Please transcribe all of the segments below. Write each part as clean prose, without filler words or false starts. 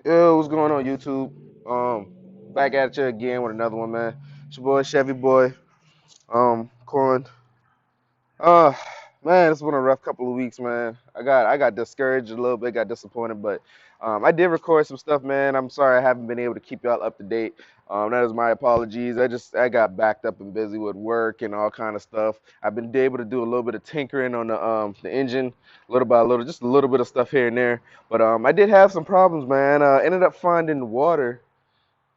Yo, what's going on, YouTube? Back at you again with another one, man. It's your boy Chevy Boy. Corn. Uh, Man, it's been a rough couple of weeks, man. I got discouraged a little bit, got disappointed, but I did record some stuff, man. I'm sorry I haven't been able to keep y'all up to date. That is my apologies. I got backed up and busy with work and all kind of stuff. I've been able to do a little bit of tinkering on the engine, little by little, just a little bit of stuff here and there. But I did have some problems, man. Ended up finding water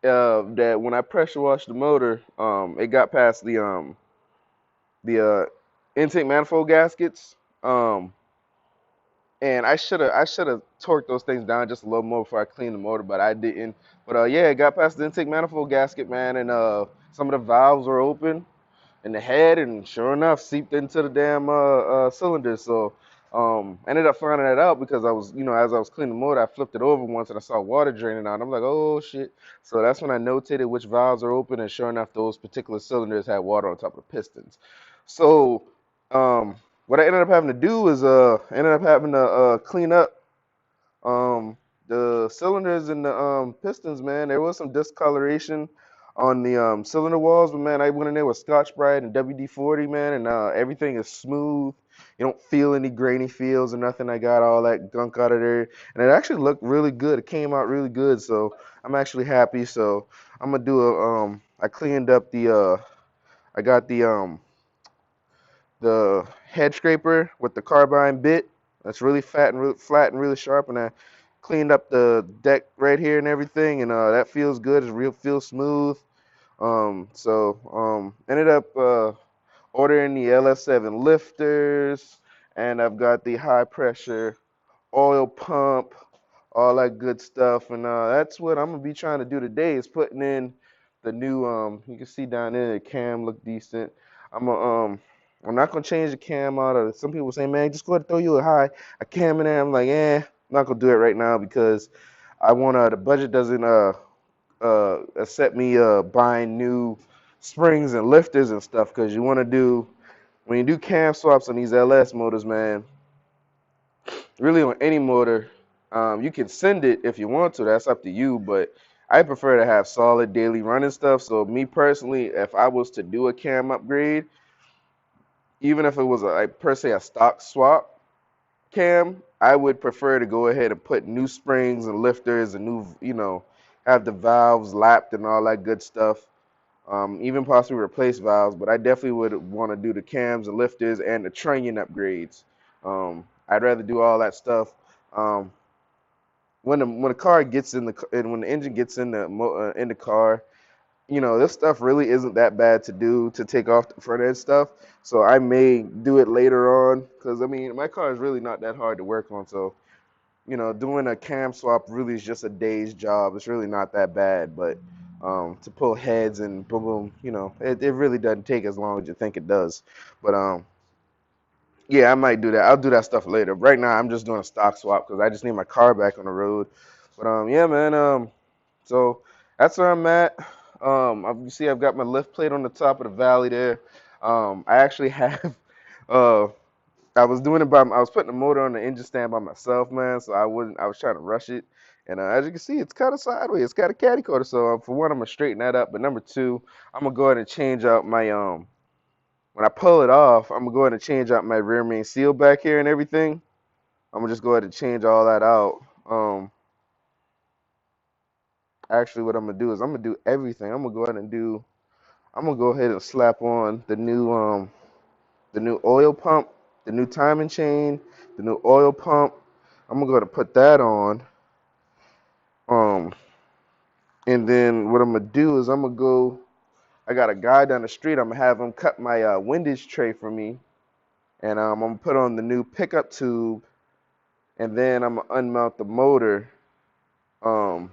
that when I pressure washed the motor, it got past the intake manifold gaskets. Um, and I should have torqued those things down just a little more before I cleaned the motor, but I didn't. But yeah, it got past the intake manifold gasket, man, and some of the valves were open in the head, and sure enough, seeped into the damn cylinder. So ended up finding that out because I was, as I was cleaning the motor, I flipped it over once and I saw water draining out. I'm like, oh shit. So that's when I notated which valves are open, and sure enough, those particular cylinders had water on top of the pistons. So what I ended up having to do is ended up having to clean up um, the cylinders and the pistons, man. There was some discoloration on the cylinder walls, but man, I went in there with Scotch-Brite and WD-40, man, and everything is smooth. You don't feel any grainy feels or nothing. I got all that gunk out of there, and it actually looked really good. It came out really good, so I'm actually happy. So I'm gonna do a I cleaned up I got the head scraper with the carbine bit. That's really fat and really flat and really sharp, and I cleaned up the deck right here and everything, and that feels good. It real feels smooth. Ended up ordering the LS7 lifters, and I've got the high pressure oil pump, all that good stuff, and that's what I'm gonna be trying to do today. Is putting in the new you can see down there the cam look decent. I'm gonna I'm not gonna change the cam out of. Some people say, man, just go ahead and throw you a cam in there. I'm like, I'm not gonna do it right now because I wanna the budget doesn't accept me buying new springs and lifters and stuff because you want to do when you do cam swaps on these LS motors, man, really on any motor, you can send it if you want to. That's up to you. But I prefer to have solid daily running stuff. So me personally, if I was to do a cam upgrade, even if it was like per se a stock swap cam, I would prefer to go ahead and put new springs and lifters and new, have the valves lapped and all that good stuff. Even possibly replace valves, but I definitely would want to do the cams and lifters and the training upgrades. I'd rather do all that stuff. Um, when the car gets in and when the engine gets in the car, this stuff really isn't that bad to do to take off the front end stuff. So I may do it later on because I mean my car is really not that hard to work on. So doing a cam swap really is just a day's job. It's really not that bad, but to pull heads and boom, boom, it really doesn't take as long as you think it does. But yeah, I might do that. I'll do that stuff later. Right now, I'm just doing a stock swap because I just need my car back on the road. But yeah, man. So that's where I'm at. You see, I've got my lift plate on the top of the valley there. I actually have uh I was doing it I was putting the motor on the engine stand by myself, man. So I was trying to rush it. And as you can see, it's kind of sideways. It's got a caddy coater. So for one, I'm gonna straighten that up. But number two, I'm gonna go ahead and change out my when I pull it off, I'm gonna go ahead and change out my rear main seal back here and everything. I'm gonna just go ahead and change all that out. Actually, what I'm gonna do is I'm gonna do everything. I'm gonna go ahead and slap on the new oil pump, the new timing chain, the new oil pump. I'm gonna go ahead and put that on. Um, and then what I'm gonna do is I'm gonna go. I got a guy down the street. I'm gonna have him cut my windage tray for me, and I'm gonna put on the new pickup tube, and then I'm gonna unmount the motor. Um,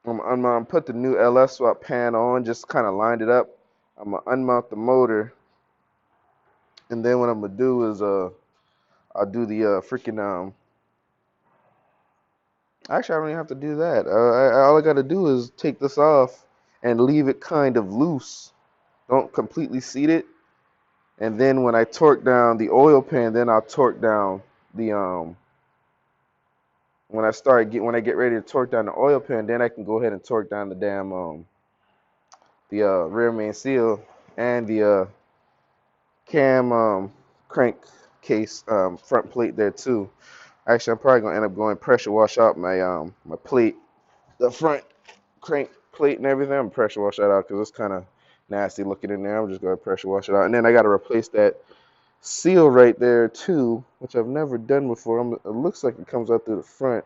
I'm gonna put the new LS swap pan on, just kind of lined it up. I'm gonna unmount the motor, and then what I'm gonna do is I'll do the freaking Actually, I don't even have to do that. All I gotta do is take this off and leave it kind of loose. Don't completely seat it, and then when I torque down the oil pan, then I'll torque down the when I get ready to torque down the oil pan, then I can go ahead and torque down the damn the rear main seal and the cam crank case front plate there too. Actually, I'm probably gonna end up going pressure wash out my plate, the front crank plate and everything. I'm pressure wash that out because it's kind of nasty looking in there. I'm just gonna pressure wash it out, and then I gotta replace that seal right there too, which I've never done before. It looks like it comes out through the front.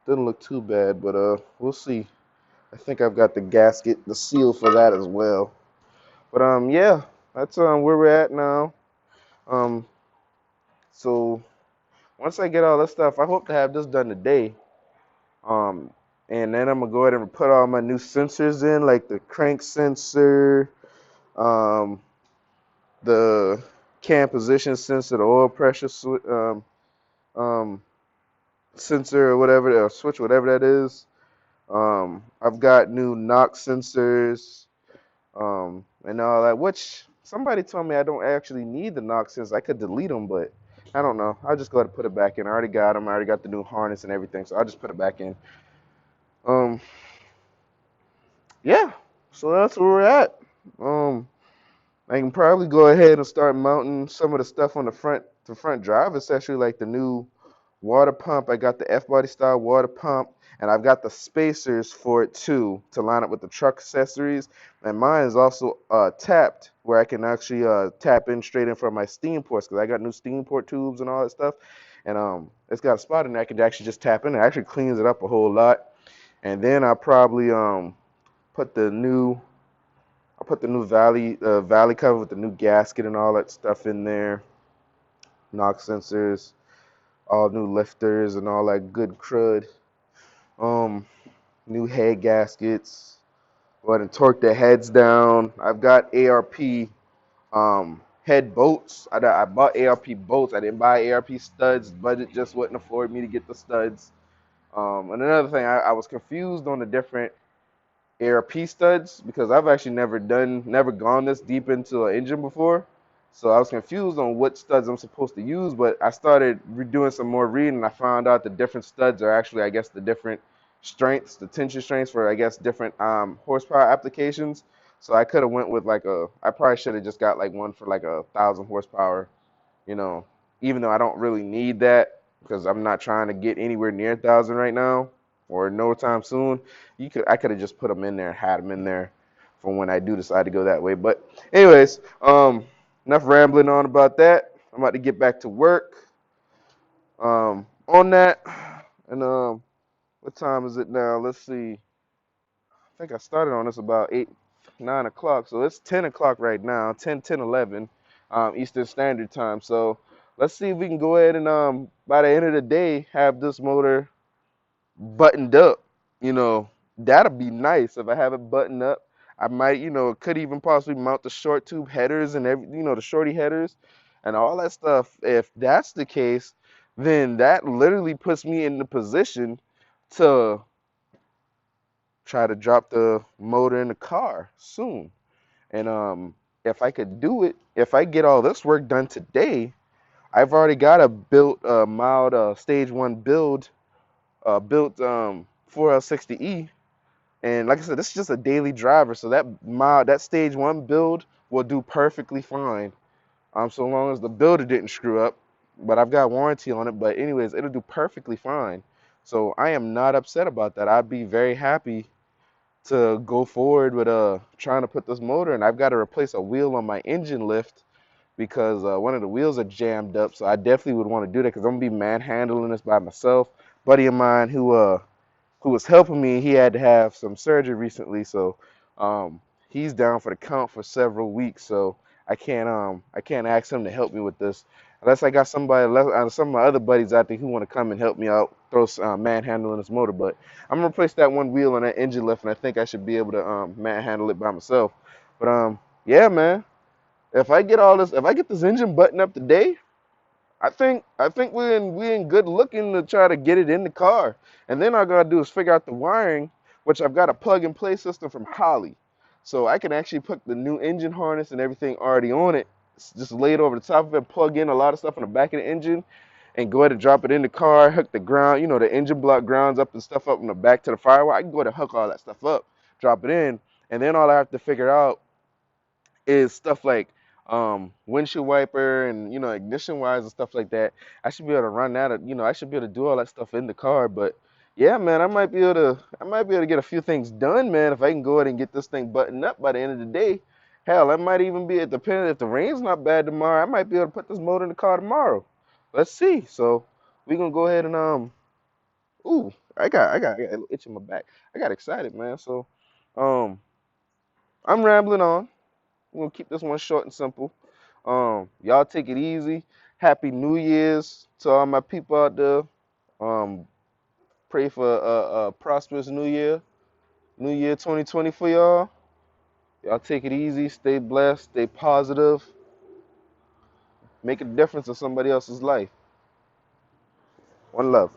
Doesn't look too bad, but we'll see. I think I've got the gasket, the seal for that as well. But yeah, that's where we're at now. Um, so once I get all this stuff, I hope to have this done today. Um, and then I'm gonna go ahead and put all my new sensors in, like the crank sensor, um, the cam position sensor, the oil pressure um, sensor or whatever, or switch, whatever that is. I've got new knock sensors, and all that, which somebody told me I don't actually need the knock sensors. I could delete them, but I don't know. I'll just go ahead and put it back in. I already got them. I already got the new harness and everything, so I'll just put it back in. Um, yeah, so that's where we're at. Um, I can probably go ahead and start mounting some of the stuff on the front drive, especially like the new water pump. I got the F-body style water pump, and I've got the spacers for it too to line up with the truck accessories. And mine is also tapped, where I can actually tap in straight in from my steam ports because I got new steam port tubes and all that stuff. And it's got a spot in there I can actually just tap in. It actually cleans it up a whole lot. And then I probably put the new valley cover with the new gasket and all that stuff in there. Knock sensors, all new lifters and all that good crud. Um, New head gaskets. Go ahead and torque the heads down. I've got ARP head bolts. I bought ARP bolts. I didn't buy ARP studs. Budget just wouldn't afford me to get the studs. And another thing, I was confused on the different ARP studs because I've actually never gone this deep into an engine before. So I was confused on what studs I'm supposed to use, but I started doing some more reading and I found out the different studs are actually, I guess, the different strengths, the tension strengths for, I guess, different horsepower applications. So I could have went with I probably should have just got like one for like 1,000 horsepower, you know, even though I don't really need that because I'm not trying to get anywhere near 1,000 right now or no time soon. I could have just put them in there, had them in there for when I do decide to go that way. But anyways, enough rambling on about that. I'm about to get back to work. On that, and what time is it now? Let's see. I think I started on this about 9 o'clock, so it's 10 o'clock right now. 10, 11, Eastern Standard Time. So let's see if we can go ahead and by the end of the day have this motor buttoned up. You know, that'll be nice if I have it buttoned up. I might, could even possibly mount the short tube headers and the shorty headers and all that stuff. If that's the case, then that literally puts me in the position to try to drop the motor in the car soon. And if I could do it, if I get all this work done today, I've already got a mild stage one built 4L60E, and like I said, this is just a daily driver, so that stage one build will do perfectly fine, so long as the builder didn't screw up. But I've got warranty on it. But anyways, it'll do perfectly fine. So I am not upset about that. I'd be very happy to go forward with trying to put this motor in. I've got to replace a wheel on my engine lift because one of the wheels are jammed up. So I definitely would want to do that because I'm gonna be manhandling this by myself. Buddy of mine who was helping me, he had to have some surgery recently, so he's down for the count for several weeks. So I can't ask him to help me with this unless I got some of my other buddies out there who want to come and help me out, throw manhandling this motor. But I'm gonna replace that one wheel on that engine lift, and I think I should be able to manhandle it by myself. But yeah, man, if I get this engine buttoned up today, I think we're in good looking to try to get it in the car. And then all I gotta do is figure out the wiring, which I've got a plug and play system from Holley. So I can actually put the new engine harness and everything already on it, just lay it over the top of it, plug in a lot of stuff in the back of the engine, and go ahead and drop it in the car, hook the ground, the engine block grounds up and stuff up in the back to the firewall. I can go ahead and hook all that stuff up, drop it in, and then all I have to figure out is stuff like windshield wiper and ignition wires and stuff like that. I should be able to run that. I should be able to do all that stuff in the car. But yeah, man, I might be able to get a few things done, man, if I can go ahead and get this thing buttoned up by the end of the day. Hell, I might even be, depending if the rain's not bad tomorrow, I might be able to put this motor in the car tomorrow. Let's see. So we gonna go ahead and ooh, I got a little itch in my back. I got excited, man. So um I'm rambling on. We're gonna keep this one short and simple. Y'all take it easy. Happy New Year's to all my people out there. Um, pray for a prosperous New Year 2020 for y'all. Y'all take it easy. Stay blessed. Stay positive. Make a difference in somebody else's life. One love.